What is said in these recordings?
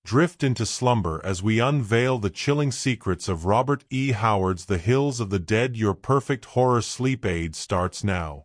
Drift into slumber as we unveil the chilling secrets of Robert E. Howard's The Hills of the Dead. Your perfect horror sleep aid starts now.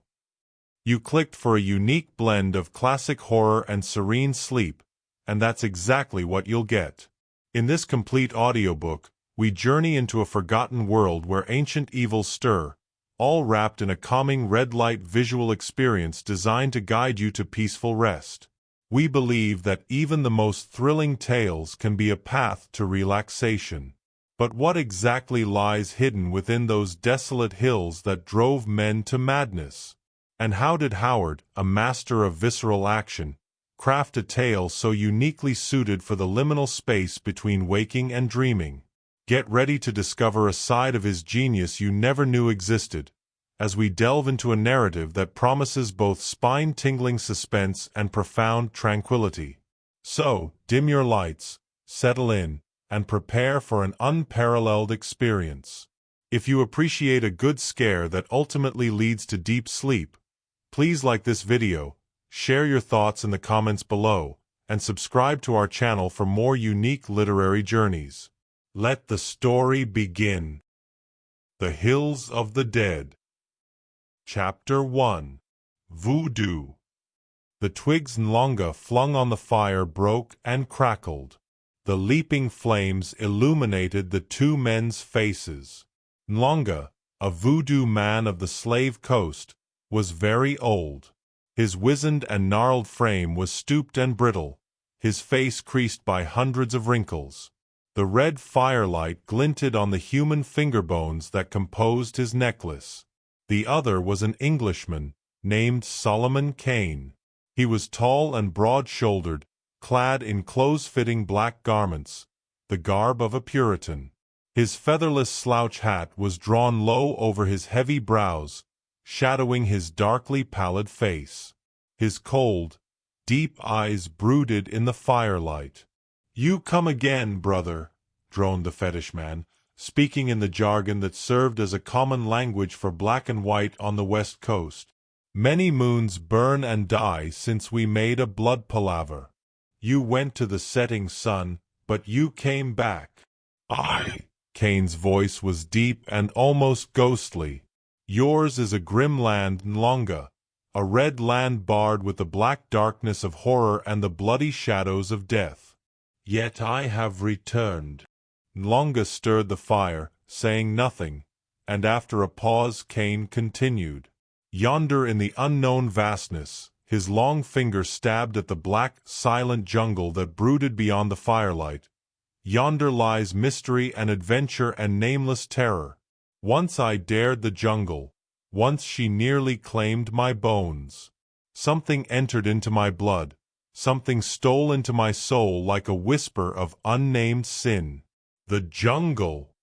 You clicked for a unique blend of classic horror and serene sleep, and that's exactly what you'll get. In this complete audiobook, we journey into a forgotten world where ancient evils stir, all wrapped in a calming red-light visual experience designed to guide you to peaceful rest. We believe that even the most thrilling tales can be a path to relaxation. But what exactly lies hidden within those desolate hills that drove men to madness? And how did Howard, a master of visceral action, craft a tale so uniquely suited for the liminal space between waking and dreaming? Get ready to discover a side of his genius you never knew existed, as we delve into a narrative that promises both spine-tingling suspense and profound tranquility. So, dim your lights, settle in, and prepare for an unparalleled experience. If you appreciate a good scare that ultimately leads to deep sleep, please like this video, share your thoughts in the comments below, and subscribe to our channel for more unique literary journeys. Let the story begin. The Hills of the Dead. Chapter 1. Voodoo. The twigs Nlonga flung on the fire broke and crackled. The leaping flames illuminated the two men's faces. Nlonga, a voodoo man of the Slave Coast, was very old. His wizened and gnarled frame was stooped and brittle, his face creased by hundreds of wrinkles. The red firelight glinted on the human finger bones that composed his necklace. The other was an Englishman, named Solomon Kane. He was tall and broad-shouldered, clad in close-fitting black garments, the garb of a Puritan. His featherless slouch hat was drawn low over his heavy brows, shadowing his darkly pallid face. His cold, deep eyes brooded in the firelight. "You come again, brother," droned the fetish man, speaking in the jargon that served as a common language for black and white on the West Coast. "Many moons burn and die since we made a blood palaver. You went to the setting sun, but you came back." "Aye." Kane's voice was deep and almost ghostly. "Yours is a grim land, Nlonga, a red land barred with the black darkness of horror and the bloody shadows of death. Yet I have returned." Nlonga stirred the fire, saying nothing, and after a pause Kane continued. "Yonder in the unknown vastness," his long finger stabbed at the black, silent jungle that brooded beyond the firelight, "yonder lies mystery and adventure and nameless terror. Once I dared the jungle, once she nearly claimed my bones. Something entered into my blood, something stole into my soul like a whisper of unnamed sin. The jungle!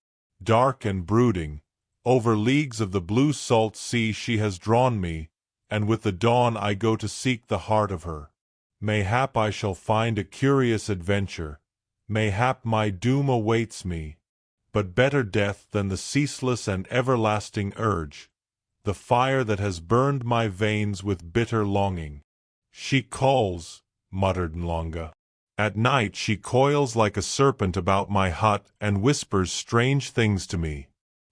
Dark and brooding, over leagues of the blue salt sea she has drawn me, and with the dawn I go to seek the heart of her. Mayhap I shall find a curious adventure, mayhap my doom awaits me, but better death than the ceaseless and everlasting urge, the fire that has burned my veins with bitter longing." "She calls," muttered Nlonga. "At night she coils like a serpent about my hut and whispers strange things to me.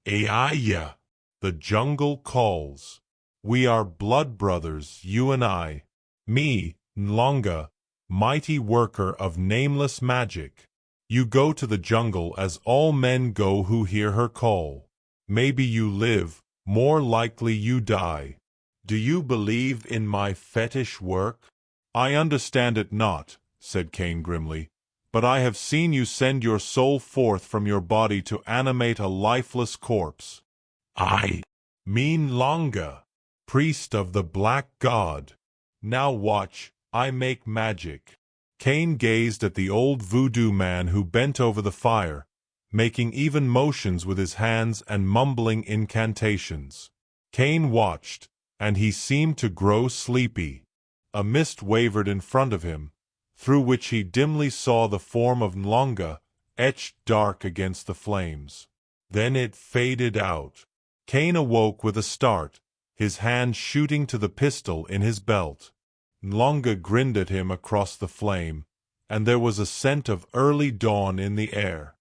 Aya! The jungle calls. We are blood brothers, you and I. Me, Nlonga, mighty worker of nameless magic. You go to the jungle as all men go who hear her call. Maybe you live, more likely you die. Do you believe in my fetish work?" "I understand it not," said Kane grimly, "but I have seen you send your soul forth from your body to animate a lifeless corpse." "I mean Nlonga, priest of the Black God. Now watch, I make magic." Kane gazed at the old voodoo man who bent over the fire, making even motions with his hands and mumbling incantations. Kane watched, and he seemed to grow sleepy. A mist wavered in front of him, through which he dimly saw the form of Nlonga, etched dark against the flames. Then it faded out. Kane awoke with a start, his hand shooting to the pistol in his belt. Nlonga grinned at him across the flame, and there was a scent of early dawn in the air.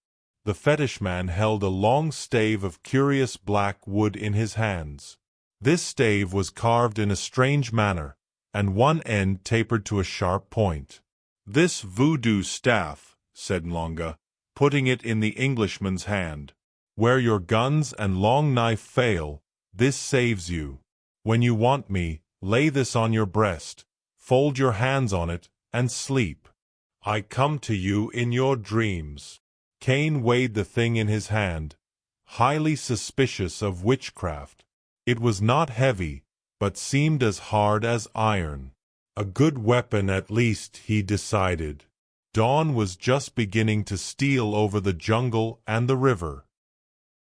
The fetish man held a long stave of curious black wood in his hands. This stave was carved in a strange manner, and one end tapered to a sharp point. "This voodoo staff," said Longa, putting it in the Englishman's hand. "Where your guns and long knife fail, this saves you. When you want me, lay this on your breast, fold your hands on it, and sleep. I come to you in your dreams." Cain weighed the thing in his hand, highly suspicious of witchcraft. It was not heavy, but seemed as hard as iron. A good weapon at least, he decided. Dawn was just beginning to steal over the jungle and the river.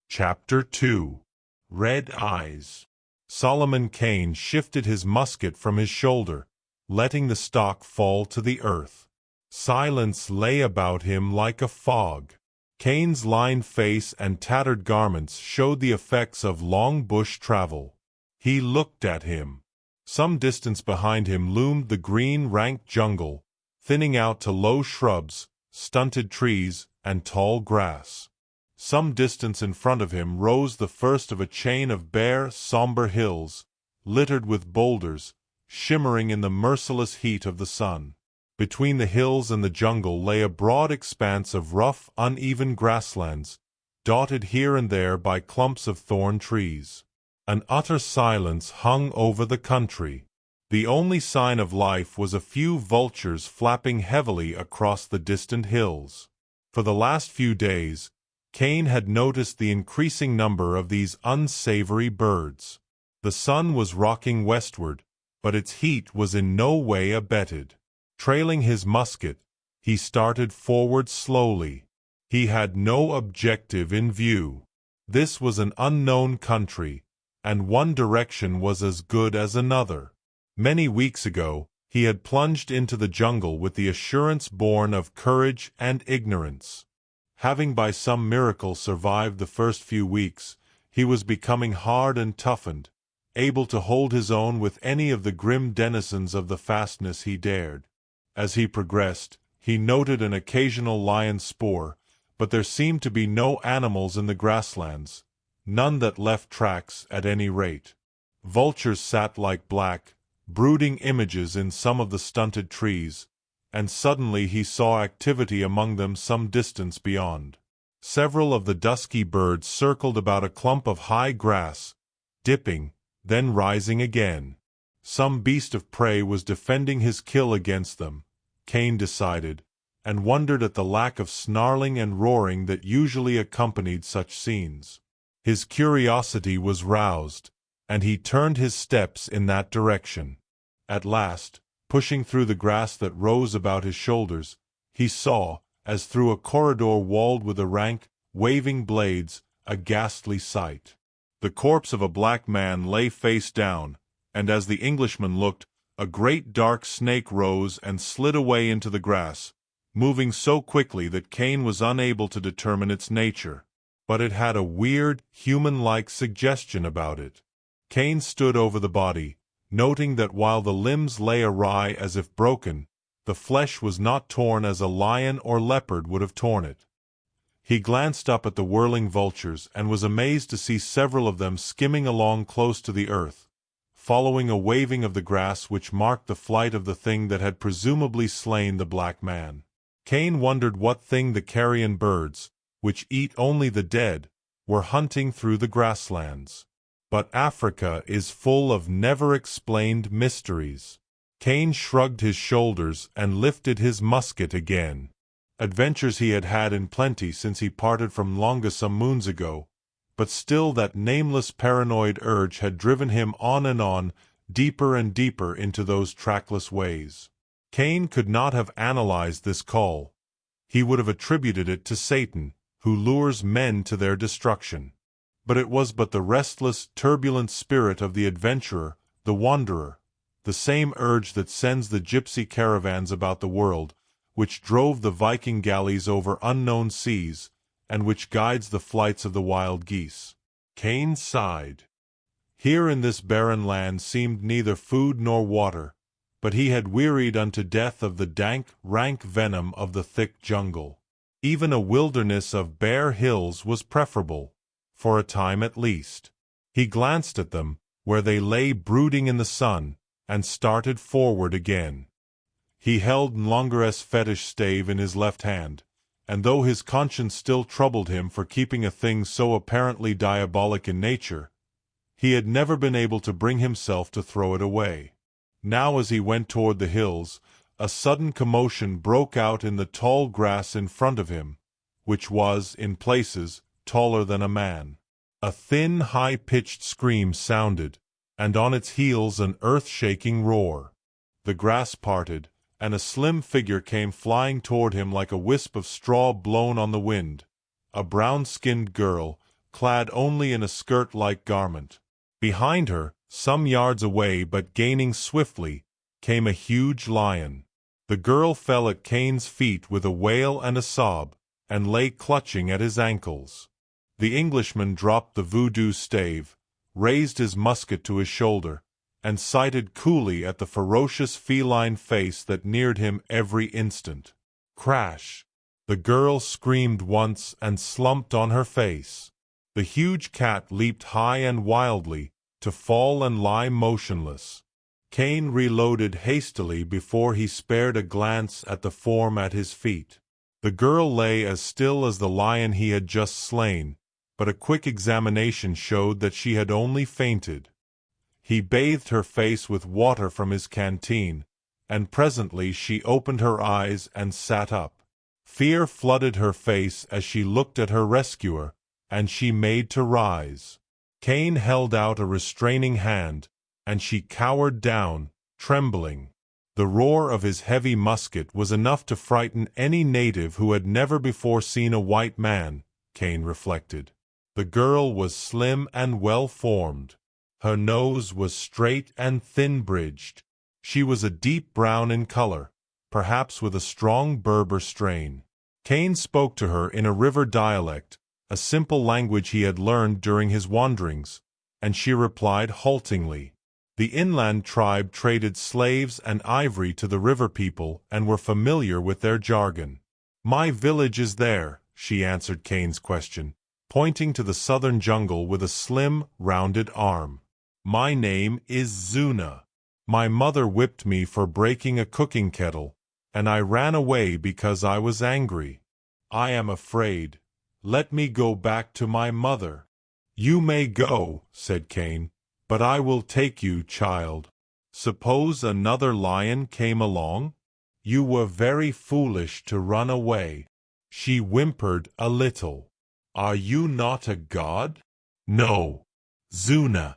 Chapter 2. Red Eyes. Solomon Kane shifted his musket from his shoulder, letting the stock fall to the earth. Silence lay about him like a fog. Kane's lined face and tattered garments showed the effects of long bush travel. He looked at him. Some distance behind him loomed the green rank jungle, thinning out to low shrubs, stunted trees, and tall grass. Some distance in front of him rose the first of a chain of bare, somber hills, littered with boulders, shimmering in the merciless heat of the sun. Between the hills and the jungle lay a broad expanse of rough, uneven grasslands, dotted here and there by clumps of thorn trees. An utter silence hung over the country. The only sign of life was a few vultures flapping heavily across the distant hills. For the last few days, Cain had noticed the increasing number of these unsavory birds. The sun was rocking westward, but its heat was in no way abated. Trailing his musket, he started forward slowly. He had no objective in view. This was an unknown country, and one direction was as good as another. Many weeks ago, he had plunged into the jungle with the assurance born of courage and ignorance. Having by some miracle survived the first few weeks, he was becoming hard and toughened, able to hold his own with any of the grim denizens of the fastness he dared. As he progressed, he noted an occasional lion spoor, but there seemed to be no animals in the grasslands, none that left tracks at any rate. Vultures sat like black, brooding images in some of the stunted trees, and suddenly he saw activity among them some distance beyond. Several of the dusky birds circled about a clump of high grass, dipping, then rising again. Some beast of prey was defending his kill against them, Cain decided, and wondered at the lack of snarling and roaring that usually accompanied such scenes. His curiosity was roused, and he turned his steps in that direction. At last, pushing through the grass that rose about his shoulders, he saw, as through a corridor walled with rank, waving blades, a ghastly sight. The corpse of a black man lay face down, and as the Englishman looked, a great dark snake rose and slid away into the grass, moving so quickly that Cain was unable to determine its nature. But it had a weird, human-like suggestion about it. Cain stood over the body, noting that while the limbs lay awry as if broken, the flesh was not torn as a lion or leopard would have torn it. He glanced up at the whirling vultures and was amazed to see several of them skimming along close to the earth, following a waving of the grass which marked the flight of the thing that had presumably slain the black man. Cain wondered what thing the carrion birds, which eat only the dead, were hunting through the grasslands. But Africa is full of never-explained mysteries. Cain shrugged his shoulders and lifted his musket again. Adventures he had had in plenty since he parted from Longa some moons ago, but still that nameless paranoid urge had driven him on, deeper and deeper into those trackless ways. Cain could not have analyzed this call. He would have attributed it to Satan, who lures men to their destruction. But it was but the restless, turbulent spirit of the adventurer, the wanderer, the same urge that sends the gypsy caravans about the world, which drove the Viking galleys over unknown seas, and which guides the flights of the wild geese. Cain sighed. Here in this barren land seemed neither food nor water, but he had wearied unto death of the dank, rank venom of the thick jungle. Even a wilderness of bare hills was preferable, for a time at least. He glanced at them, where they lay brooding in the sun, and started forward again. He held Nlongeres' fetish stave in his left hand, and though his conscience still troubled him for keeping a thing so apparently diabolic in nature, he had never been able to bring himself to throw it away. Now as he went toward the hills, a sudden commotion broke out in the tall grass in front of him, which was, in places, taller than a man. A thin, high-pitched scream sounded, and on its heels an earth-shaking roar. The grass parted, and a slim figure came flying toward him like a wisp of straw blown on the wind, a brown-skinned girl, clad only in a skirt-like garment. Behind her, some yards away but gaining swiftly, came a huge lion. The girl fell at Kane's feet with a wail and a sob, and lay clutching at his ankles. The Englishman dropped the voodoo stave, raised his musket to his shoulder, and sighted coolly at the ferocious feline face that neared him every instant. Crash! The girl screamed once and slumped on her face. The huge cat leaped high and wildly, to fall and lie motionless. Kane reloaded hastily before he spared a glance at the form at his feet. The girl lay as still as the lion he had just slain, but a quick examination showed that she had only fainted. He bathed her face with water from his canteen, and presently she opened her eyes and sat up. Fear flooded her face as she looked at her rescuer, and she made to rise. Kane held out a restraining hand, and she cowered down, trembling. The roar of his heavy musket was enough to frighten any native who had never before seen a white man, Kane reflected. The girl was slim and well-formed. Her nose was straight and thin-bridged. She was a deep brown in color, perhaps with a strong Berber strain. Kane spoke to her in a river dialect, a simple language he had learned during his wanderings, and she replied haltingly. The inland tribe traded slaves and ivory to the river people and were familiar with their jargon. "My village is there," she answered Kane's question, pointing to the southern jungle with a slim, rounded arm. "My name is Zuna. My mother whipped me for breaking a cooking kettle, and I ran away because I was angry. I am afraid. Let me go back to my mother." "You may go," said Kane, "but I will take you, child. Suppose another lion came along? You were very foolish to run away." She whimpered a little. "Are you not a god?" "No, Zuna.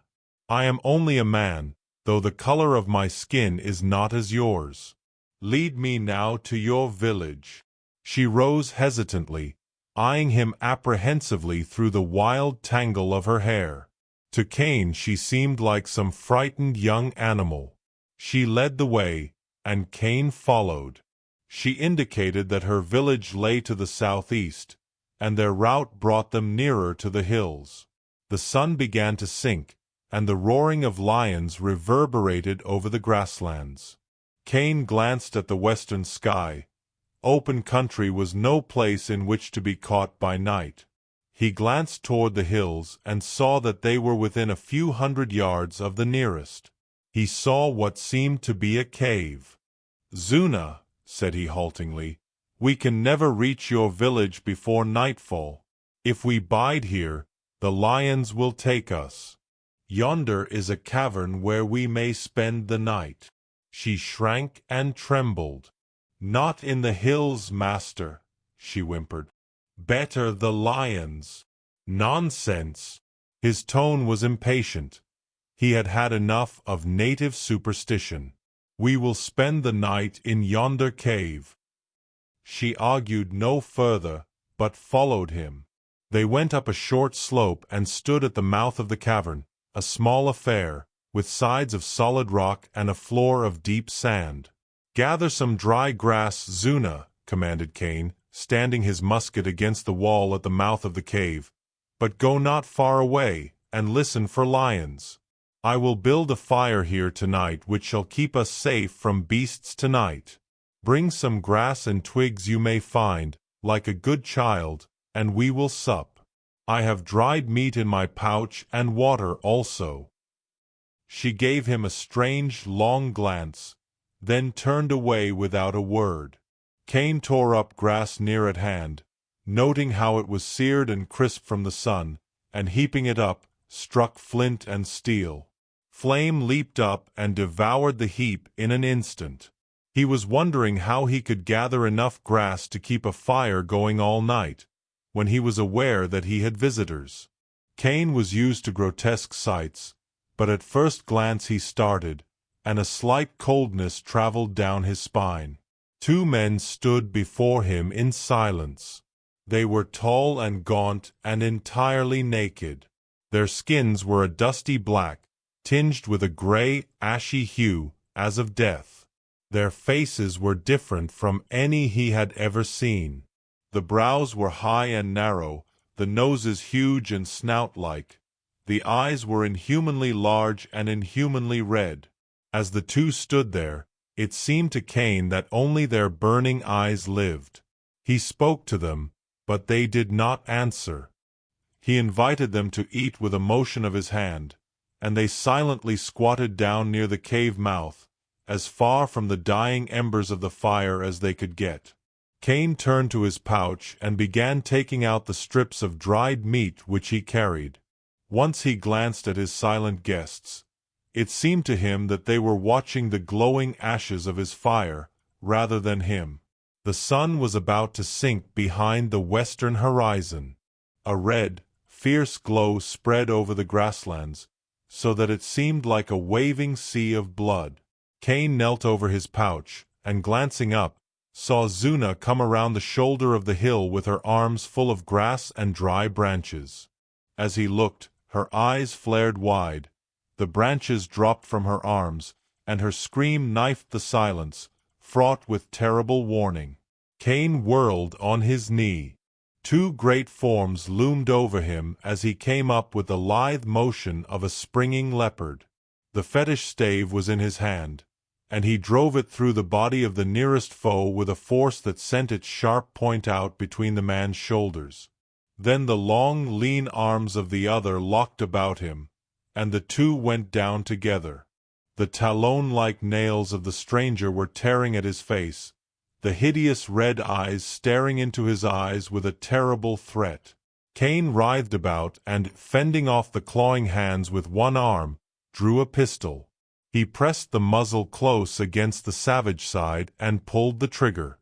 I am only a man, though the color of my skin is not as yours. Lead me now to your village." She rose hesitantly, eyeing him apprehensively through the wild tangle of her hair. To Kane she seemed like some frightened young animal. She led the way, and Kane followed. She indicated that her village lay to the southeast, and their route brought them nearer to the hills. The sun began to sink, and the roaring of lions reverberated over the grasslands. Kane glanced at the western sky. Open country was no place in which to be caught by night. He glanced toward the hills and saw that they were within a few hundred yards of the nearest. He saw what seemed to be a cave. "Zuna," said he haltingly, "we can never reach your village before nightfall. If we bide here, the lions will take us. Yonder is a cavern where we may spend the night." She shrank and trembled. "Not in the hills, master," she whimpered. "Better the lions." "Nonsense!" His tone was impatient. He had had enough of native superstition. "We will spend the night in yonder cave." She argued no further, but followed him. They went up a short slope and stood at the mouth of the cavern, a small affair, with sides of solid rock and a floor of deep sand. "Gather some dry grass, Zuna," commanded Kane, standing his musket against the wall at the mouth of the cave. "But go not far away, and listen for lions." I will build a fire here tonight which shall keep us safe from beasts tonight. Bring some grass and twigs you may find, like a good child, and we will sup. I have dried meat in my pouch and water also." She gave him a strange, long glance, then turned away without a word. Cain tore up grass near at hand, noting how it was seared and crisp from the sun, and heaping it up, struck flint and steel. Flame leaped up and devoured the heap in an instant. He was wondering how he could gather enough grass to keep a fire going all night, when he was aware that he had visitors. Cain was used to grotesque sights, but at first glance he started, and a slight coldness traveled down his spine. Two men stood before him in silence. They were tall and gaunt and entirely naked. Their skins were a dusty black, tinged with a gray, ashy hue, as of death. Their faces were different from any he had ever seen. The brows were high and narrow, the noses huge and snout-like. The eyes were inhumanly large and inhumanly red. As the two stood there, it seemed to Cain that only their burning eyes lived. He spoke to them, but they did not answer. He invited them to eat with a motion of his hand, and they silently squatted down near the cave mouth, as far from the dying embers of the fire as they could get. Cain turned to his pouch and began taking out the strips of dried meat which he carried. Once he glanced at his silent guests. It seemed to him that they were watching the glowing ashes of his fire, rather than him. The sun was about to sink behind the western horizon. A red, fierce glow spread over the grasslands, so that it seemed like a waving sea of blood. Cain knelt over his pouch, and glancing up, saw Zuna come around the shoulder of the hill with her arms full of grass and dry branches. As he looked, her eyes flared wide, the branches dropped from her arms, and her scream knifed the silence, fraught with terrible warning. Cain whirled on his knee. Two great forms loomed over him as he came up with the lithe motion of a springing leopard. The fetish stave was in his hand, and he drove it through the body of the nearest foe with a force that sent its sharp point out between the man's shoulders. Then the long, lean arms of the other locked about him, and the two went down together. The talon-like nails of the stranger were tearing at his face, the hideous red eyes staring into his eyes with a terrible threat. Cain writhed about and, fending off the clawing hands with one arm, drew a pistol. He pressed the muzzle close against the savage side and pulled the trigger.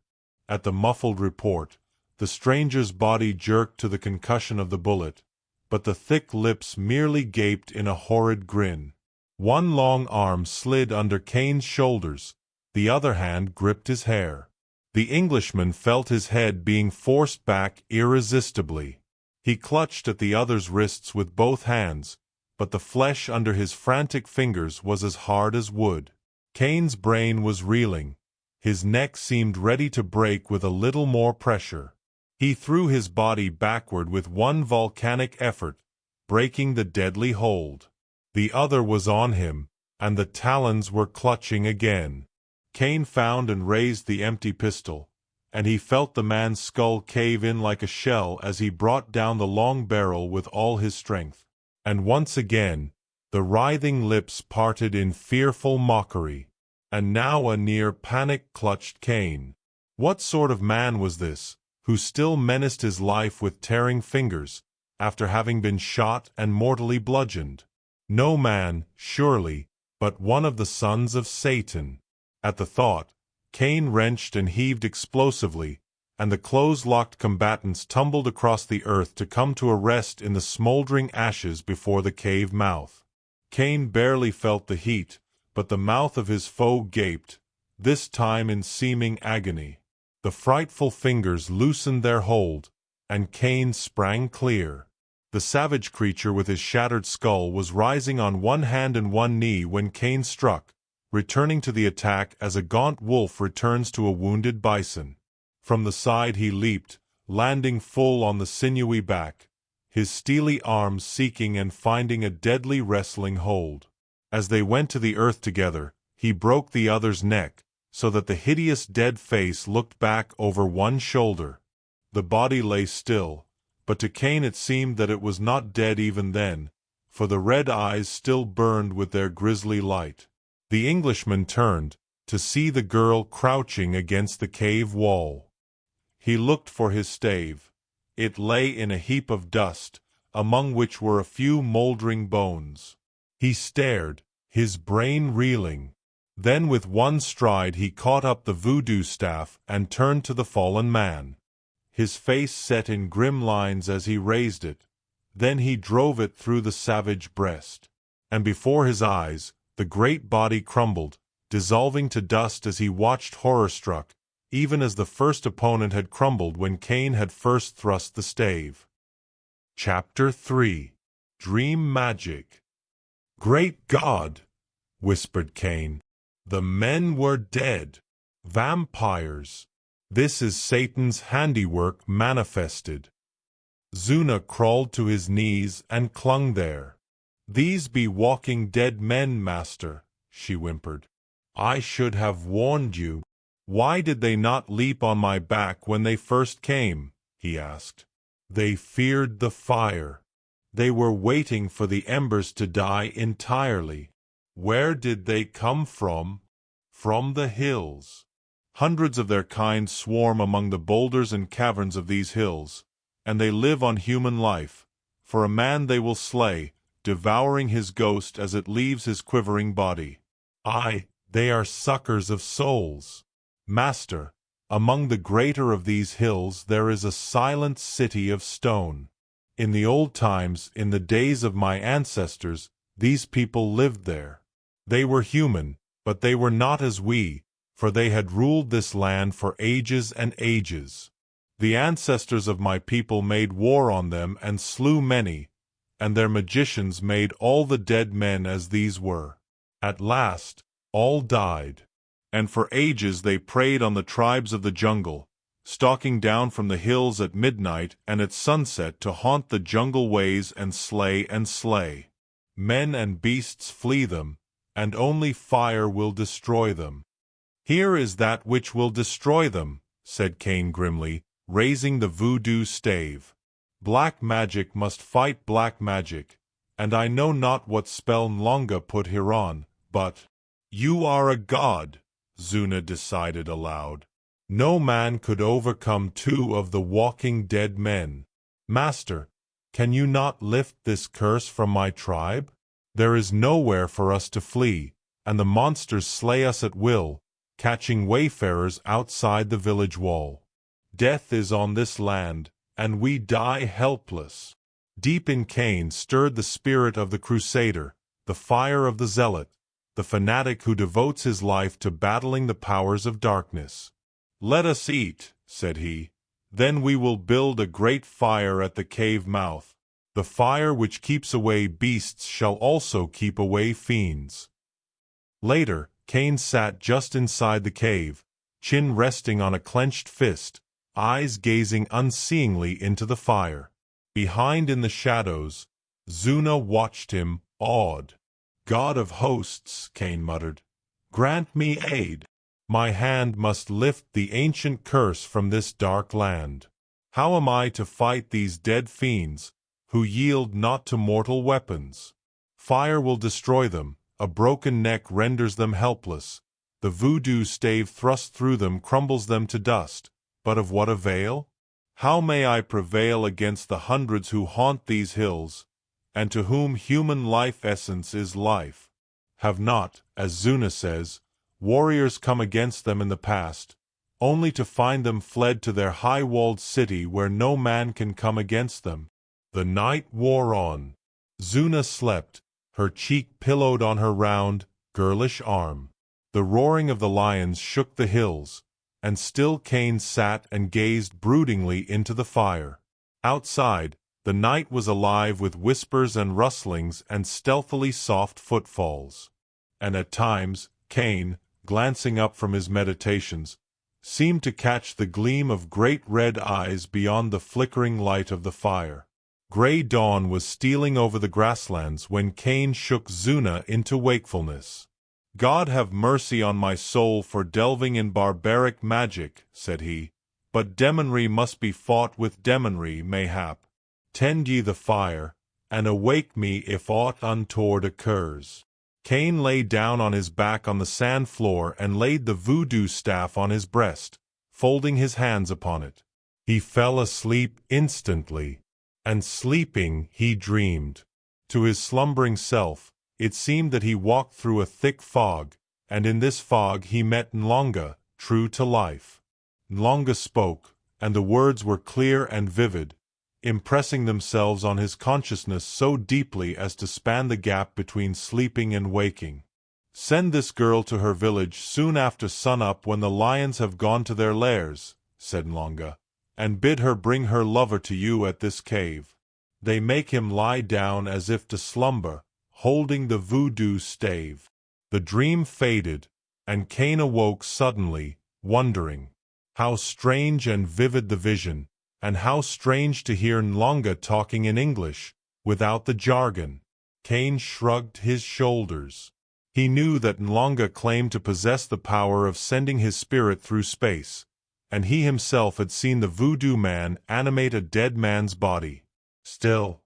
At the muffled report, the stranger's body jerked to the concussion of the bullet, but the thick lips merely gaped in a horrid grin. One long arm slid under Cain's shoulders, the other hand gripped his hair. The Englishman felt his head being forced back irresistibly. He clutched at the other's wrists with both hands, but the flesh under his frantic fingers was as hard as wood. Cain's brain was reeling. His neck seemed ready to break with a little more pressure. He threw his body backward with one volcanic effort, breaking the deadly hold. The other was on him, and the talons were clutching again. Cain found and raised the empty pistol, and he felt the man's skull cave in like a shell as he brought down the long barrel with all his strength. And once again, the writhing lips parted in fearful mockery. And now a near panic clutched Cain. What sort of man was this, who still menaced his life with tearing fingers, after having been shot and mortally bludgeoned? No man, surely, but one of the sons of Satan. At the thought, Cain wrenched and heaved explosively, and the close-locked combatants tumbled across the earth to come to a rest in the smoldering ashes before the cave mouth. Cain barely felt the heat, but the mouth of his foe gaped, this time in seeming agony. The frightful fingers loosened their hold, and Cain sprang clear. The savage creature with his shattered skull was rising on one hand and one knee when Cain struck, returning to the attack as a gaunt wolf returns to a wounded bison. From the side he leaped, landing full on the sinewy back, his steely arms seeking and finding a deadly wrestling hold. As they went to the earth together, he broke the other's neck, so that the hideous dead face looked back over one shoulder. The body lay still, but to Cain it seemed that it was not dead even then, for the red eyes still burned with their grisly light. The Englishman turned, to see the girl crouching against the cave wall. He looked for his stave. It lay in a heap of dust, among which were a few mouldering bones. He stared, his brain reeling. Then with one stride he caught up the voodoo staff and turned to the fallen man. His face set in grim lines as he raised it. Then he drove it through the savage breast. And before his eyes, the great body crumbled, dissolving to dust as he watched horror-struck, even as the first opponent had crumbled when Cain had first thrust the stave. Chapter 3. Dream Magic. "Great God!" whispered Cain. "The men were dead. Vampires. This is Satan's handiwork manifested." Zuna crawled to his knees and clung there. "These be walking dead men, master," she whimpered. "I should have warned you." "Why did they not leap on my back when they first came?" he asked. "They feared the fire. They were waiting for the embers to die entirely." "Where did they come from?" "From the hills. Hundreds of their kind swarm among the boulders and caverns of these hills, and they live on human life. For a man they will slay, devouring his ghost as it leaves his quivering body. Aye, they are suckers of souls. Master, among the greater of these hills there is a silent city of stone. In the old times, in the days of my ancestors, these people lived there. They were human, but they were not as we, for they had ruled this land for ages and ages. The ancestors of my people made war on them and slew many, and their magicians made all the dead men as these were. At last, all died. And for ages they preyed on the tribes of the jungle, stalking down from the hills at midnight and at sunset to haunt the jungle ways and slay and slay. Men and beasts flee them, and only fire will destroy them." "Here is that which will destroy them," said Cain grimly, raising the voodoo stave. "Black magic must fight black magic, and I know not what spell Nlonga put hereon, but—" "You are a god," Zuna decided aloud. "No man could overcome two of the walking dead men. Master, can you not lift this curse from my tribe? There is nowhere for us to flee, and the monsters slay us at will, catching wayfarers outside the village wall. Death is on this land, and we die helpless." Deep in Cain stirred the spirit of the crusader, the fire of the zealot, the fanatic who devotes his life to battling the powers of darkness. "Let us eat," said he. "Then we will build a great fire at the cave mouth. The fire which keeps away beasts shall also keep away fiends." Later, Cain sat just inside the cave, chin resting on a clenched fist, eyes gazing unseeingly into the fire. Behind in the shadows, Zuna watched him, awed. "God of hosts," Cain muttered, "grant me aid. My hand must lift the ancient curse from this dark land. How am I to fight these dead fiends, who yield not to mortal weapons? Fire will destroy them, a broken neck renders them helpless, the voodoo stave thrust through them crumbles them to dust, but of what avail? How may I prevail against the hundreds who haunt these hills, and to whom human life essence is life? Have not, as Zuna says, warriors come against them in the past, only to find them fled to their high-walled city where no man can come against them?" The night wore on. Zuna slept, her cheek pillowed on her round, girlish arm. The roaring of the lions shook the hills, and still Cain sat and gazed broodingly into the fire. Outside, the night was alive with whispers and rustlings and stealthily soft footfalls. And at times, Cain, glancing up from his meditations, seemed to catch the gleam of great red eyes beyond the flickering light of the fire. Grey dawn was stealing over the grasslands when Cain shook Zuna into wakefulness. "God have mercy on my soul for delving in barbaric magic," said he, "but demonry must be fought with demonry, mayhap. Tend ye the fire, and awake me if aught untoward occurs." Cain lay down on his back on the sand floor and laid the voodoo staff on his breast, folding his hands upon it. He fell asleep instantly. And sleeping, he dreamed. To his slumbering self, it seemed that he walked through a thick fog, and in this fog he met Nlonga, true to life. Nlonga spoke, and the words were clear and vivid, impressing themselves on his consciousness so deeply as to span the gap between sleeping and waking. "Send this girl to her village soon after sun-up when the lions have gone to their lairs," said Nlonga, "and bid her bring her lover to you at this cave. They make him lie down as if to slumber, holding the voodoo stave." The dream faded, and Cain awoke suddenly, wondering. How strange and vivid the vision, and how strange to hear Nlonga talking in English, without the jargon. Cain shrugged his shoulders. He knew that Nlonga claimed to possess the power of sending his spirit through space, and he himself had seen the voodoo man animate a dead man's body. Still,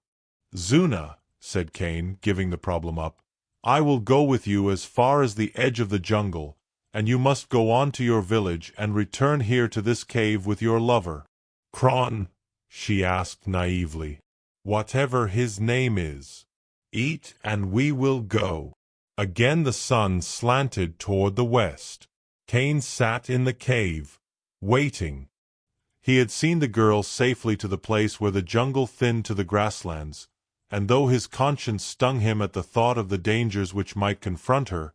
"Zuna," said Cain, giving the problem up, "I will go with you as far as the edge of the jungle, and you must go on to your village and return here to this cave with your lover." "Cron?" she asked naively. "Whatever his name is. Eat and we will go." Again the sun slanted toward the west. Cain sat in the cave, waiting. He had seen the girl safely to the place where the jungle thinned to the grasslands, and though his conscience stung him at the thought of the dangers which might confront her,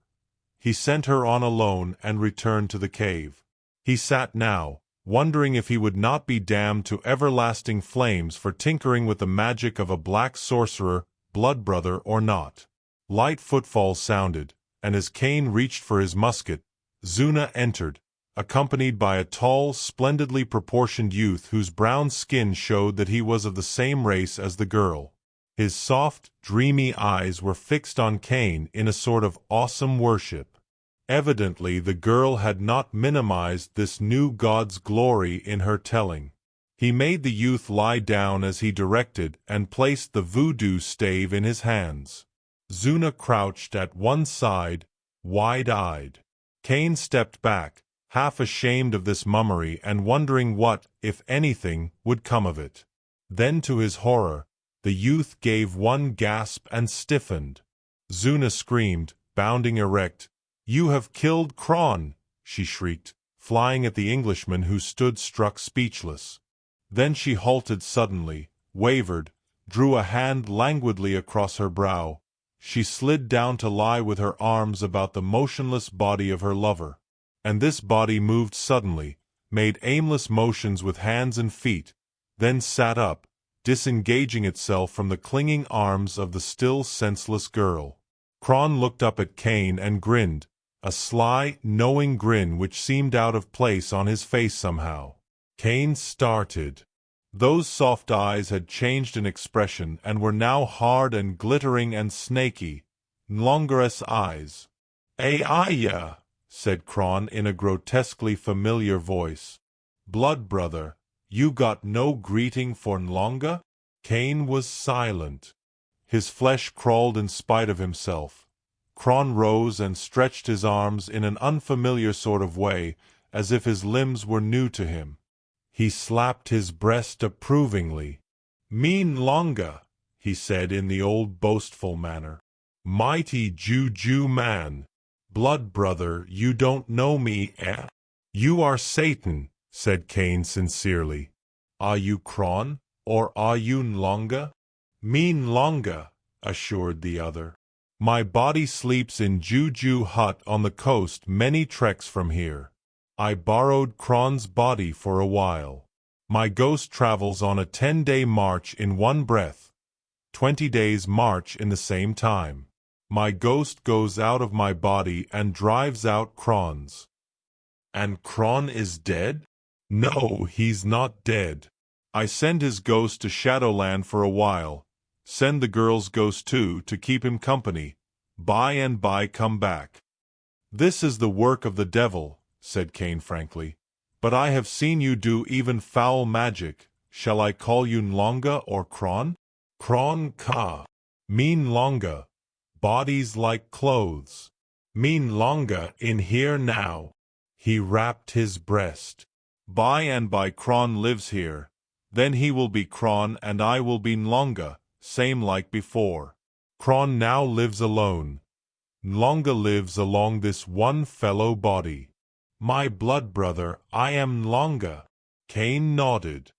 he sent her on alone and returned to the cave. He sat now, wondering if he would not be damned to everlasting flames for tinkering with the magic of a black sorcerer, blood brother or not. Light footfalls sounded, and as Cain reached for his musket, Zuna entered, accompanied by a tall, splendidly proportioned youth whose brown skin showed that he was of the same race as the girl. His soft, dreamy eyes were fixed on Cain in a sort of awesome worship. Evidently the girl had not minimized this new god's glory in her telling. He made the youth lie down as he directed and placed the voodoo stave in his hands. Zuna crouched at one side, wide-eyed. Cain stepped back, half ashamed of this mummery and wondering what, if anything, would come of it. Then to his horror, the youth gave one gasp and stiffened. Zuna screamed, bounding erect. "You have killed Cron!" she shrieked, flying at the Englishman who stood struck speechless. Then she halted suddenly, wavered, drew a hand languidly across her brow. She slid down to lie with her arms about the motionless body of her lover. And this body moved suddenly, made aimless motions with hands and feet, then sat up, disengaging itself from the clinging arms of the still senseless girl. Cron looked up at Cain and grinned, a sly, knowing grin which seemed out of place on his face somehow. Cain started. Those soft eyes had changed in expression and were now hard and glittering and snaky, Nlonga's eyes. "Ayaya," said Cron in a grotesquely familiar voice. "Blood brother, you got no greeting for Nlonga?" Cain was silent. His flesh crawled in spite of himself. Cron rose and stretched his arms in an unfamiliar sort of way, as if his limbs were new to him. He slapped his breast approvingly. "Me Nlonga," he said in the old boastful manner. "Mighty Juju man. Blood brother, you don't know me, eh?" "You are Satan," said Cain sincerely. "Are you Cron, or are you Nlonga?" "Me Nlonga," assured the other. "My body sleeps in Juju hut on the coast many treks from here. I borrowed Cron's body for a while. My ghost travels on a 10-day march in one breath, 20 days march in the same time. My ghost goes out of my body and drives out Cron's." "And Cron is dead?" "No, he's not dead. I send his ghost to Shadowland for a while. Send the girl's ghost too, to keep him company. By and by come back." "This is the work of the devil," said Cain frankly. "But I have seen you do even foul magic. Shall I call you Nlonga or Kron?" "Kron ka. Mean Nlonga. Bodies like clothes. Mean Nlonga in here now." He rapped his breast. "By and by Kron lives here. Then he will be Kron and I will be Nlonga, same like before. Kron now lives alone. Nlonga lives along this one fellow body. My blood brother, I am Nlonga." Cain nodded.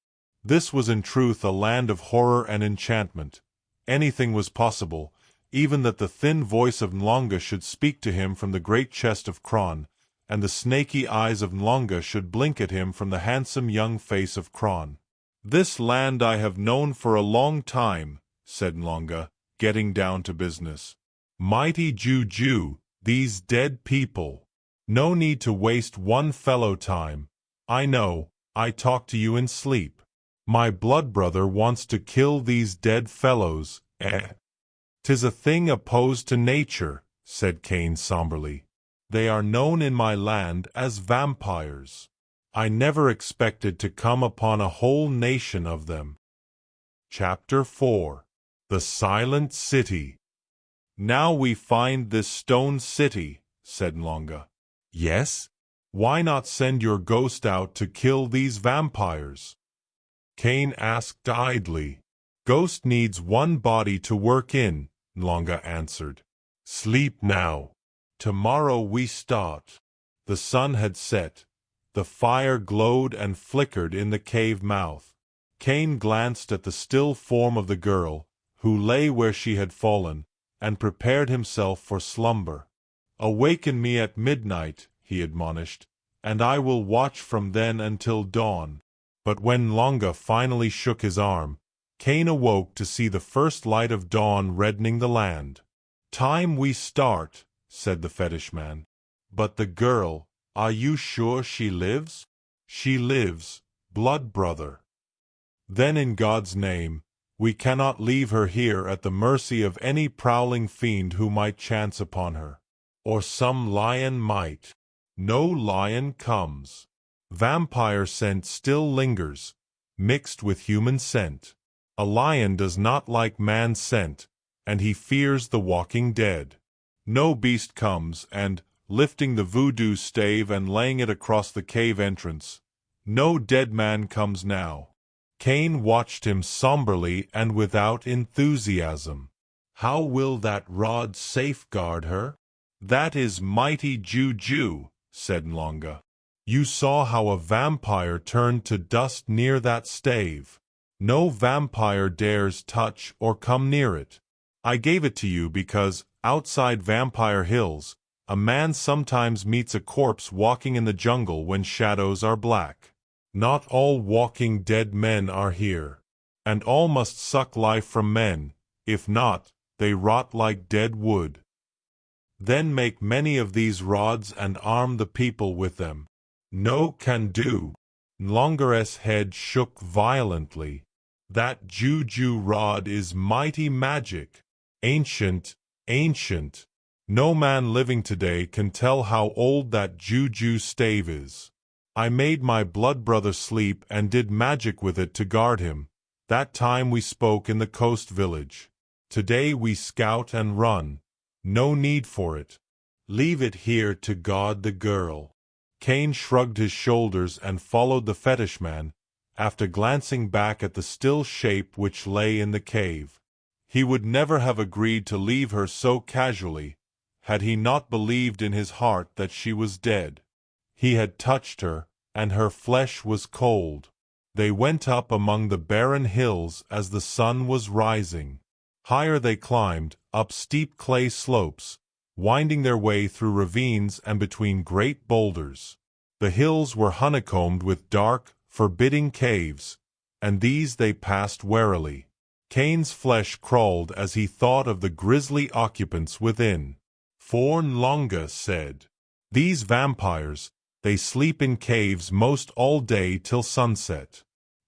This was in truth a land of horror and enchantment. Anything was possible, even that the thin voice of Nlonga should speak to him from the great chest of Kron, and the snaky eyes of Nlonga should blink at him from the handsome young face of Kron. "This land I have known for a long time," said Nlonga, getting down to business. "Mighty Juju, these dead people. No need to waste one fellow time. I know, I talk to you in sleep. My blood brother wants to kill these dead fellows, eh?" "'Tis a thing opposed to nature," said Cain somberly. "They are known in my land as vampires. I never expected to come upon a whole nation of them." Chapter 4. The Silent City. "Now we find this stone city," said Nlonga. "Yes? Why not send your ghost out to kill these vampires?" Cain asked idly. "Ghost needs one body to work in," Nlonga answered. "Sleep now. Tomorrow we start." The sun had set. The fire glowed and flickered in the cave mouth. Cain glanced at the still form of the girl, who lay where she had fallen, and prepared himself for slumber. "Awaken me at midnight," he admonished, "and I will watch from then until dawn." But when Nlonga finally shook his arm, Cain awoke to see the first light of dawn reddening the land. "Time we start," said the fetish man. "But the girl, are you sure she lives?" "She lives, blood brother." "Then in God's name, we cannot leave her here at the mercy of any prowling fiend who might chance upon her. Or some lion might." "No lion comes. Vampire scent still lingers, mixed with human scent. A lion does not like man's scent, and he fears the walking dead. No beast comes, and, lifting the voodoo stave and laying it across the cave entrance, no dead man comes now." Cain watched him somberly and without enthusiasm. "How will that rod safeguard her?" "That is mighty Juju," said Nlonga. "You saw how a vampire turned to dust near that stave. No vampire dares touch or come near it. I gave it to you because, outside Vampire Hills, a man sometimes meets a corpse walking in the jungle when shadows are black. Not all walking dead men are here. And all must suck life from men, if not, they rot like dead wood. Then make many of these rods and arm the people with them." "No can do." Nlonga's head shook violently. "That Juju rod is mighty magic. Ancient, ancient. No man living today can tell how old that Juju stave is. I made my blood brother sleep and did magic with it to guard him. That time we spoke in the coast village. Today we scout and run. No need for it. Leave it here to guard the girl." Cain shrugged his shoulders and followed the fetish man, after glancing back at the still shape which lay in the cave. He would never have agreed to leave her so casually, had he not believed in his heart that she was dead. He had touched her, and her flesh was cold. They went up among the barren hills as the sun was rising. Higher they climbed, up steep clay slopes, winding their way through ravines and between great boulders. The hills were honeycombed with dark, forbidding caves, and these they passed warily. Cain's flesh crawled as he thought of the grisly occupants within. For Nlonga said, "These vampires, they sleep in caves most all day till sunset.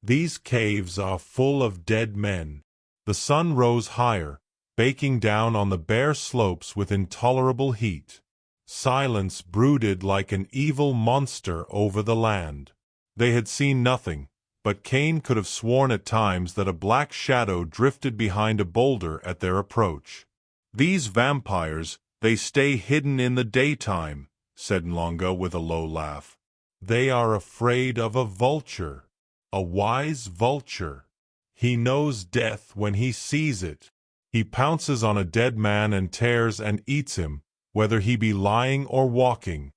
These caves are full of dead men. The sun rose higher, baking down on the bare slopes with intolerable heat. Silence brooded like an evil monster over the land. They had seen nothing, but Cain could have sworn at times that a black shadow drifted behind a boulder at their approach. "These vampires, they stay hidden in the daytime," said Nlonga with a low laugh. "They are afraid of a vulture. A wise vulture. He knows death when he sees it. He pounces on a dead man and tears and eats him, whether he be lying or walking."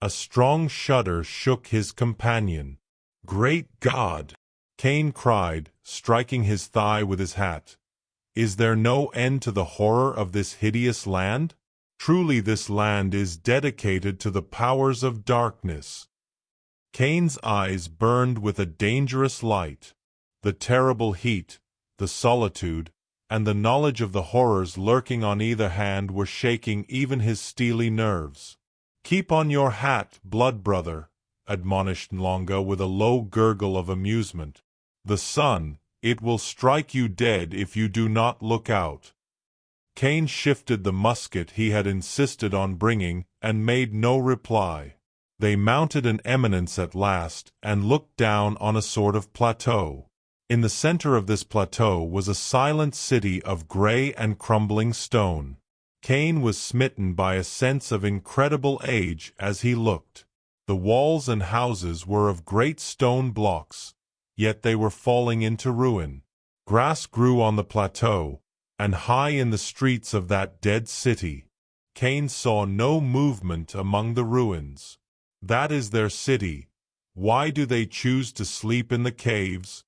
A strong shudder shook his companion. "Great God!" Cain cried, striking his thigh with his hat. "Is there no end to the horror of this hideous land? Truly this land is dedicated to the powers of darkness." Cain's eyes burned with a dangerous light. The terrible heat, the solitude, and the knowledge of the horrors lurking on either hand were shaking even his steely nerves. "Keep on your hat, blood brother," admonished Nlonga with a low gurgle of amusement. "The sun, it will strike you dead if you do not look out." Cain shifted the musket he had insisted on bringing and made no reply. They mounted an eminence at last and looked down on a sort of plateau. In the center of this plateau was a silent city of gray and crumbling stone. Cain was smitten by a sense of incredible age as he looked. The walls and houses were of great stone blocks, yet they were falling into ruin. Grass grew on the plateau, and high in the streets of that dead city. Cain saw no movement among the ruins. That is their city. Why do they choose to sleep in the caves?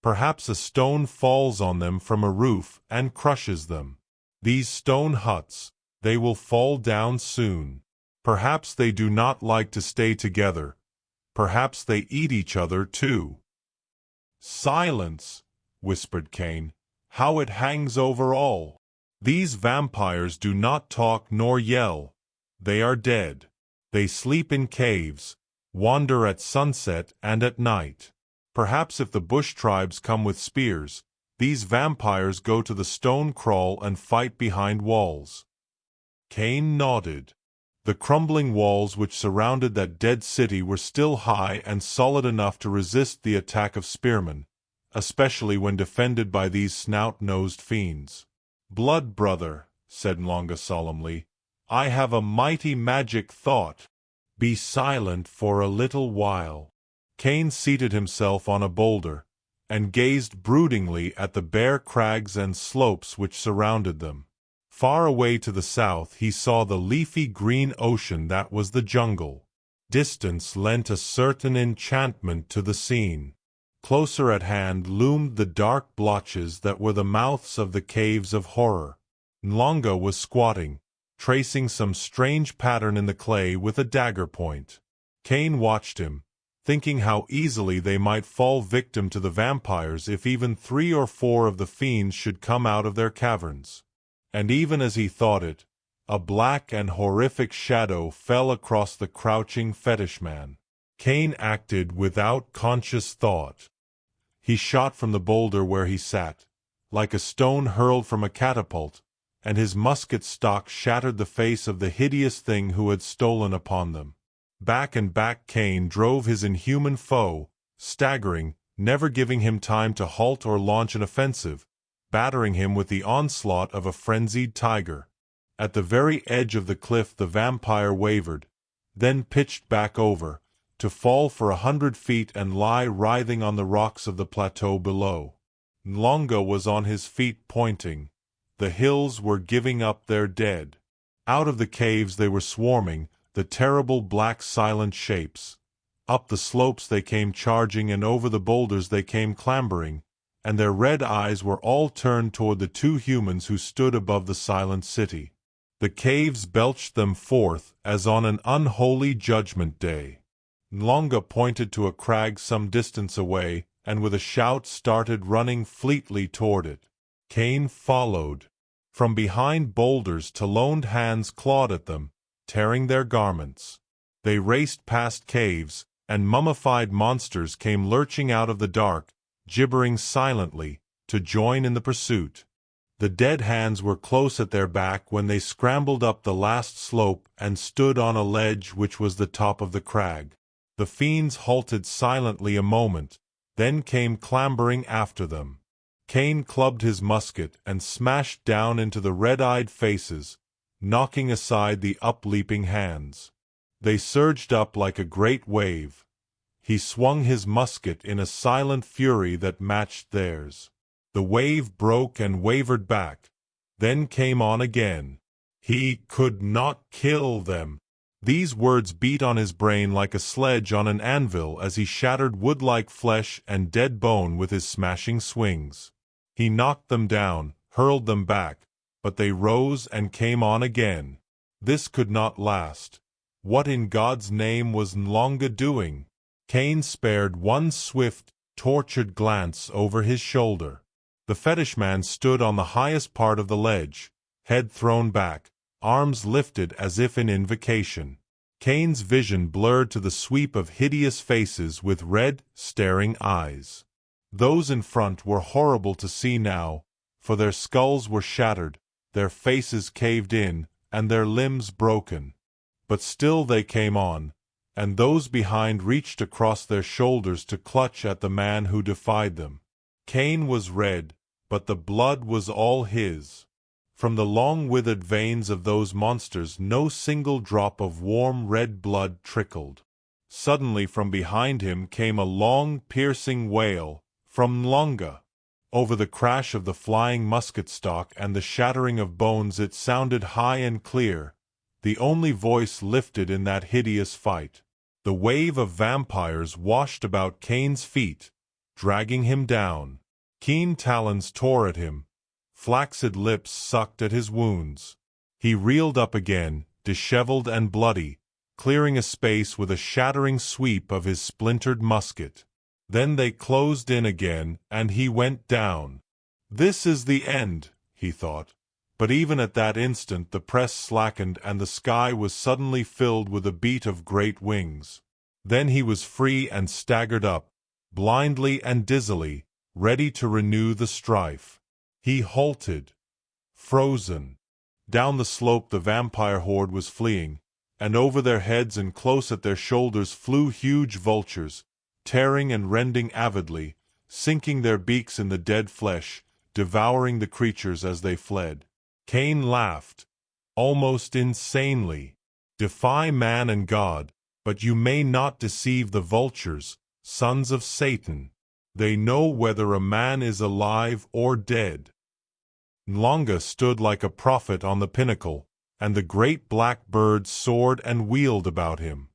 Perhaps a stone falls on them from a roof and crushes them. These stone huts, they will fall down soon. Perhaps they do not like to stay together. Perhaps they eat each other too. "Silence," whispered Cain. "How it hangs over all. These vampires do not talk nor yell. They are dead. They sleep in caves, wander at sunset and at night. Perhaps if the bush tribes come with spears, these vampires go to the stone kraal and fight behind walls." Cain nodded. The crumbling walls which surrounded that dead city were still high and solid enough to resist the attack of spearmen, especially when defended by these snout-nosed fiends. "Blood brother," said Nlonga solemnly, "I have a mighty magic thought. Be silent for a little while." Cain seated himself on a boulder, and gazed broodingly at the bare crags and slopes which surrounded them. Far away to the south he saw the leafy green ocean that was the jungle. Distance lent a certain enchantment to the scene. Closer at hand loomed the dark blotches that were the mouths of the caves of horror. Nlonga was squatting, tracing some strange pattern in the clay with a dagger point. Cain watched him, thinking how easily they might fall victim to the vampires if even 3 or 4 of the fiends should come out of their caverns. And even as he thought it, a black and horrific shadow fell across the crouching fetish man. Cain acted without conscious thought. He shot from the boulder where he sat, like a stone hurled from a catapult, and his musket stock shattered the face of the hideous thing who had stolen upon them. Back and back Cain drove his inhuman foe, staggering, never giving him time to halt or launch an offensive, battering him with the onslaught of a frenzied tiger. At the very edge of the cliff the vampire wavered, then pitched back over, to fall for 100 feet and lie writhing on the rocks of the plateau below. Nlonga was on his feet pointing. The hills were giving up their dead. Out of the caves they were swarming, the terrible black silent shapes. Up the slopes they came charging and over the boulders they came clambering, and their red eyes were all turned toward the 2 humans who stood above the silent city. The caves belched them forth as on an unholy judgment day. Nlonga pointed to a crag some distance away, and with a shout started running fleetly toward it. Cain followed. From behind boulders Taloned hands clawed at them, tearing their garments. They raced past caves, and mummified monsters came lurching out of the dark, gibbering silently, to join in the pursuit. The dead hands were close at their back when they scrambled up the last slope and stood on a ledge which was the top of the crag. The fiends halted silently a moment, then came clambering after them. Cain clubbed his musket and smashed down into the red-eyed faces, knocking aside the upleaping hands. They surged up like a great wave. He swung his musket in a silent fury that matched theirs. The wave broke and wavered back, then came on again. He could not kill them. These words beat on his brain like a sledge on an anvil as he shattered wood-like flesh and dead bone with his smashing swings. He knocked them down, hurled them back, but they rose and came on again. This could not last. What in God's name was Nlonga doing? Cain spared one swift, tortured glance over his shoulder. The fetish man stood on the highest part of the ledge, head thrown back, arms lifted as if in invocation. Cain's vision blurred to the sweep of hideous faces with red, staring eyes. Those in front were horrible to see now, for their skulls were shattered, their faces caved in, and their limbs broken. But still they came on, and those behind reached across their shoulders to clutch at the man who defied them. Cain was red, but the blood was all his. From the long withered veins of those monsters no single drop of warm red blood trickled. Suddenly from behind him came a long, piercing wail, from Nlonga. Over the crash of the flying musket stock and the shattering of bones it sounded high and clear, the only voice lifted in that hideous fight. The wave of vampires washed about Cain's feet, dragging him down. Keen talons tore at him. Flaccid lips sucked at his wounds. He reeled up again, disheveled and bloody, clearing a space with a shattering sweep of his splintered musket. Then they closed in again, and he went down. This is the end, he thought. But even at that instant the press slackened and the sky was suddenly filled with a beat of great wings. Then he was free and staggered up, blindly and dizzily, ready to renew the strife. He halted, frozen. Down the slope the vampire horde was fleeing, and over their heads and close at their shoulders flew huge vultures, tearing and rending avidly, sinking their beaks in the dead flesh, devouring the creatures as they fled. Cain laughed, almost insanely. Defy man and God, but you may not deceive the vultures, sons of Satan. They know whether a man is alive or dead. Nlonga stood like a prophet on the pinnacle, and the great black bird soared and wheeled about him.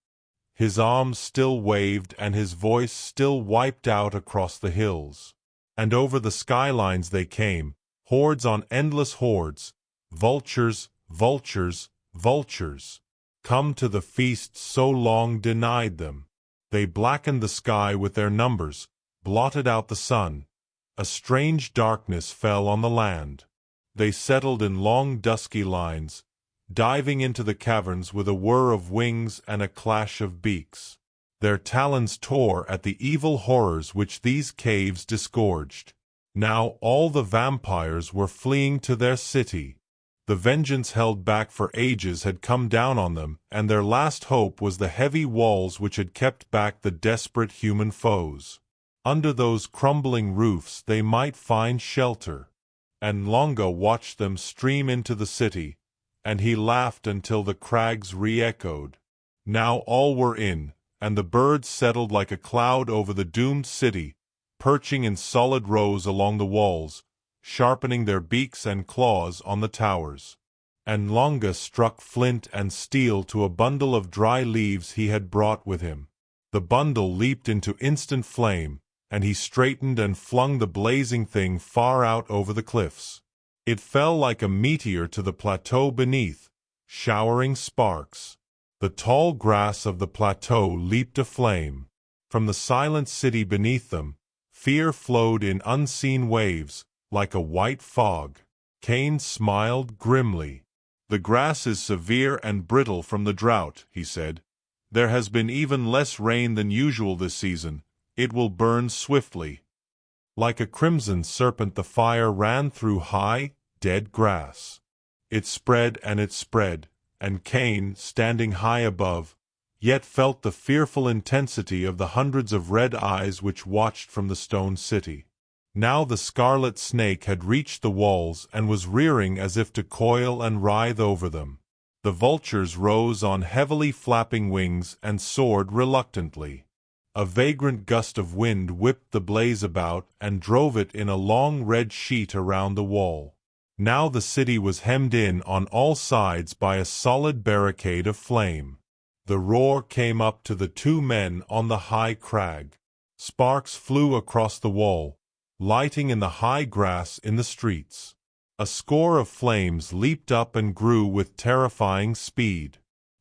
His arms still waved and his voice still wiped out across the hills. And over the skylines they came, hordes on endless hordes, vultures, vultures, vultures, come to the feast so long denied them. They blackened the sky with their numbers, blotted out the sun. A strange darkness fell on the land. They settled in long dusky lines, diving into the caverns with a whir of wings and a clash of beaks. Their talons tore at the evil horrors which these caves disgorged. Now all the vampires were fleeing to their city. The vengeance held back for ages had come down on them, and their last hope was the heavy walls which had kept back the desperate human foes. Under those crumbling roofs they might find shelter. And Nlonga watched them stream into the city, and he laughed until the crags re-echoed. Now all were in, and the birds settled like a cloud over the doomed city, perching in solid rows along the walls, sharpening their beaks and claws on the towers. And Nlonga struck flint and steel to a bundle of dry leaves he had brought with him. The bundle leaped into instant flame, and he straightened and flung the blazing thing far out over the cliffs. It fell like a meteor to the plateau beneath, showering sparks. The tall grass of the plateau leaped aflame. From the silent city beneath them, fear flowed in unseen waves, like a white fog. Cain smiled grimly. "The grass is severe and brittle from the drought," he said. There has been even less rain than usual this season. It will burn swiftly." Like a crimson serpent the fire ran through high, dead grass. It spread, and Cain, standing high above, yet felt the fearful intensity of the hundreds of red eyes which watched from the stone city. Now the scarlet snake had reached the walls and was rearing as if to coil and writhe over them. The vultures rose on heavily flapping wings and soared reluctantly. A vagrant gust of wind whipped the blaze about and drove it in a long red sheet around the wall. Now the city was hemmed in on all sides by a solid barricade of flame. The roar came up to the two men on the high crag. Sparks flew across the wall, lighting in the high grass in the streets. A score of flames leaped up and grew with terrifying speed.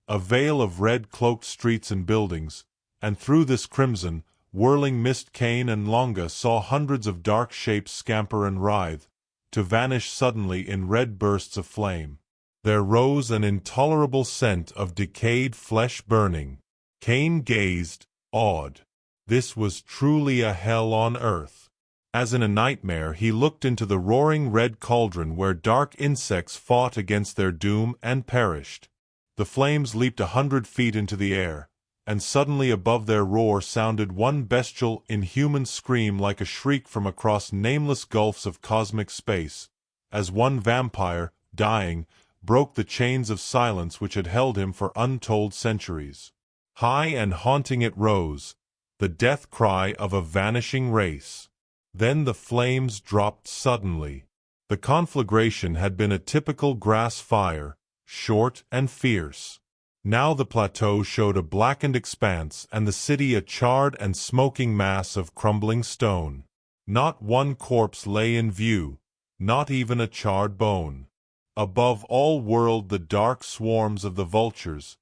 A veil of red cloaked streets and buildings, and through this crimson, whirling mist Cain and Longa saw hundreds of dark shapes scamper and writhe, to vanish suddenly in red bursts of flame. There rose an intolerable scent of decayed flesh burning. Cain gazed, awed. This was truly a hell on earth. As in a nightmare he looked into the roaring red cauldron where dark insects fought against their doom and perished. The flames leaped 100 feet into the air, and suddenly above their roar sounded one bestial, inhuman scream like a shriek from across nameless gulfs of cosmic space, as one vampire, dying, broke the chains of silence which had held him for untold centuries. High and haunting it rose, the death cry of a vanishing race. Then the flames dropped suddenly. The conflagration had been a typical grass fire, short and fierce. Now the plateau showed a blackened expanse and the city a charred and smoking mass of crumbling stone. Not one corpse lay in view, not even a charred bone. Above all whirled the dark swarms of the vultures,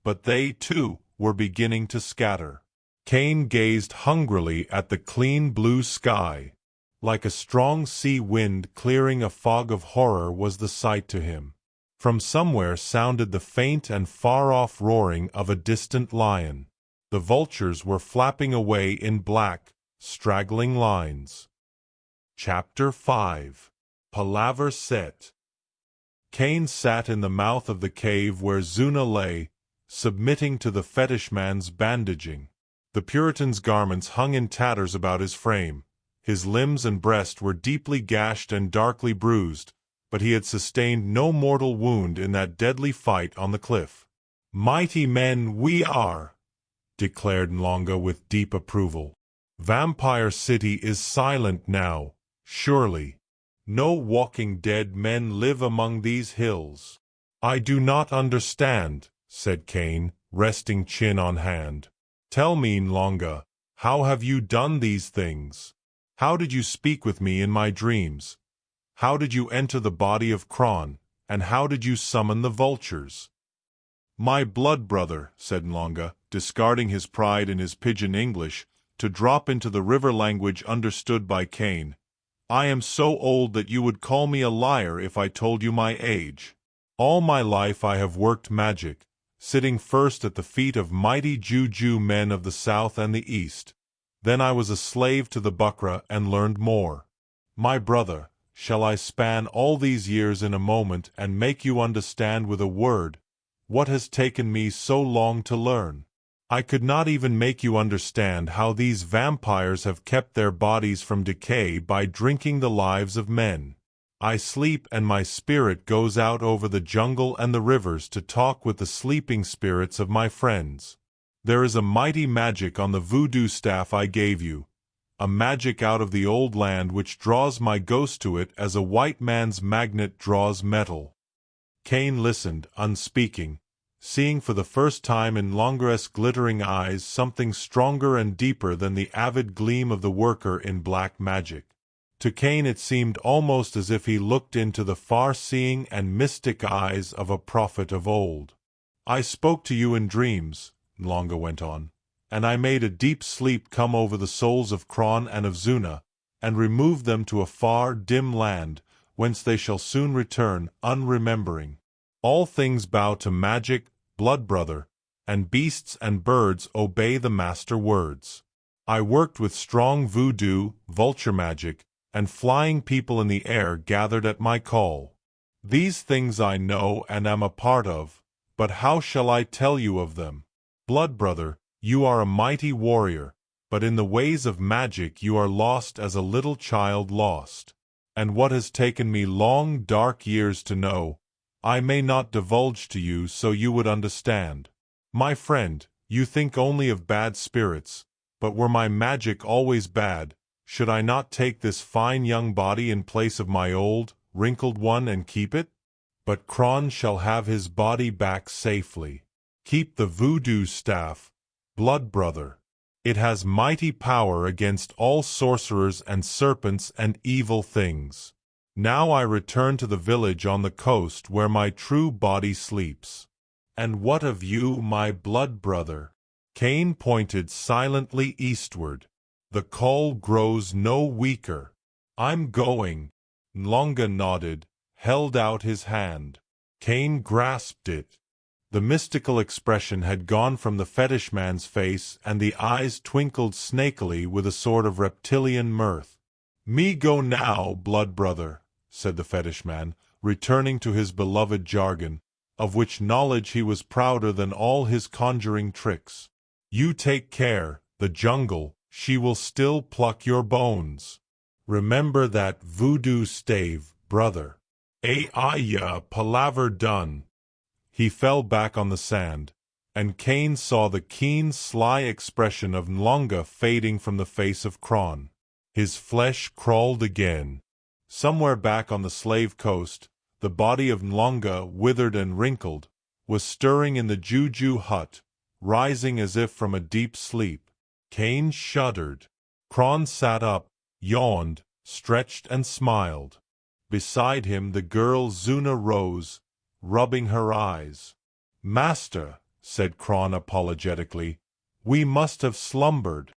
but they, too, were beginning to scatter. Cain gazed hungrily at the clean blue sky. Like a strong sea wind clearing a fog of horror was the sight to him. From somewhere sounded the faint and far-off roaring of a distant lion. The vultures were flapping away in black, straggling lines. Chapter 5. Palaver Set. Cain sat in the mouth of the cave where Zuna lay, submitting to the fetish man's bandaging. The Puritan's garments hung in tatters about his frame. His limbs and breast were deeply gashed and darkly bruised, but he had sustained no mortal wound in that deadly fight on the cliff. "Mighty men we are," declared Longa with deep approval. "Vampire City is silent now, surely. No walking dead men live among these hills." "I do not understand," said Cain, resting chin on hand. "Tell me, Longa, how have you done these things? How did you speak with me in my dreams? How did you enter the body of Kron, and how did you summon the vultures?" "My blood brother," said Longa, discarding his pride in his pidgin English, to drop into the river language understood by Cain, "I am so old that you would call me a liar if I told you my age. All my life I have worked magic, sitting first at the feet of mighty juju men of the south and the east. Then I was a slave to the Bukra and learned more. My brother, shall I span all these years in a moment and make you understand with a word what has taken me so long to learn? I could not even make you understand how these vampires have kept their bodies from decay by drinking the lives of men. I sleep and my spirit goes out over the jungle and the rivers to talk with the sleeping spirits of my friends. There is a mighty magic on the voodoo staff I gave you, a magic out of the old land which draws my ghost to it as a white man's magnet draws metal." Cain listened, unspeaking, seeing for the first time in Longa's glittering eyes something stronger and deeper than the avid gleam of the worker in black magic. To Cain it seemed almost as if he looked into the far-seeing and mystic eyes of a prophet of old. "I spoke to you in dreams," Longa went on, "and I made a deep sleep come over the souls of Kron and of Zuna, and removed them to a far, dim land, whence they shall soon return, unremembering. All things bow to magic, blood brother, and beasts and birds obey the master words. I worked with strong voodoo, vulture magic, and flying people in the air gathered at my call. These things I know and am a part of, but how shall I tell you of them? Blood brother, you are a mighty warrior, but in the ways of magic you are lost as a little child lost. And what has taken me long dark years to know, I may not divulge to you so you would understand. My friend, you think only of bad spirits, but were my magic always bad, should I not take this fine young body in place of my old, wrinkled one and keep it? But Kron shall have his body back safely. Keep the voodoo staff, blood brother. It has mighty power against all sorcerers and serpents and evil things. Now I return to the village on the coast where my true body sleeps. And what of you, my blood brother? Cain pointed silently eastward. The call grows no weaker. I'm going. Nlonga nodded, held out his hand. Cain grasped it. The mystical expression had gone from the fetish man's face, and the eyes twinkled snakily with a sort of reptilian mirth. Me go now, blood brother, said the fetish man, returning to his beloved jargon, of which knowledge he was prouder than all his conjuring tricks. You take care, the jungle, she will still pluck your bones. Remember that voodoo stave, brother. Ayah, palaver done. He fell back on the sand, and Cain saw the keen, sly expression of Nlonga fading from the face of Kron. His flesh crawled again. Somewhere back on the slave coast, the body of Nlonga, withered and wrinkled, was stirring in the juju hut, rising as if from a deep sleep. Cain shuddered. Kron sat up, yawned, stretched and smiled. Beside him the girl Zuna rose, rubbing her eyes. Master, said Kron apologetically, we must have slumbered.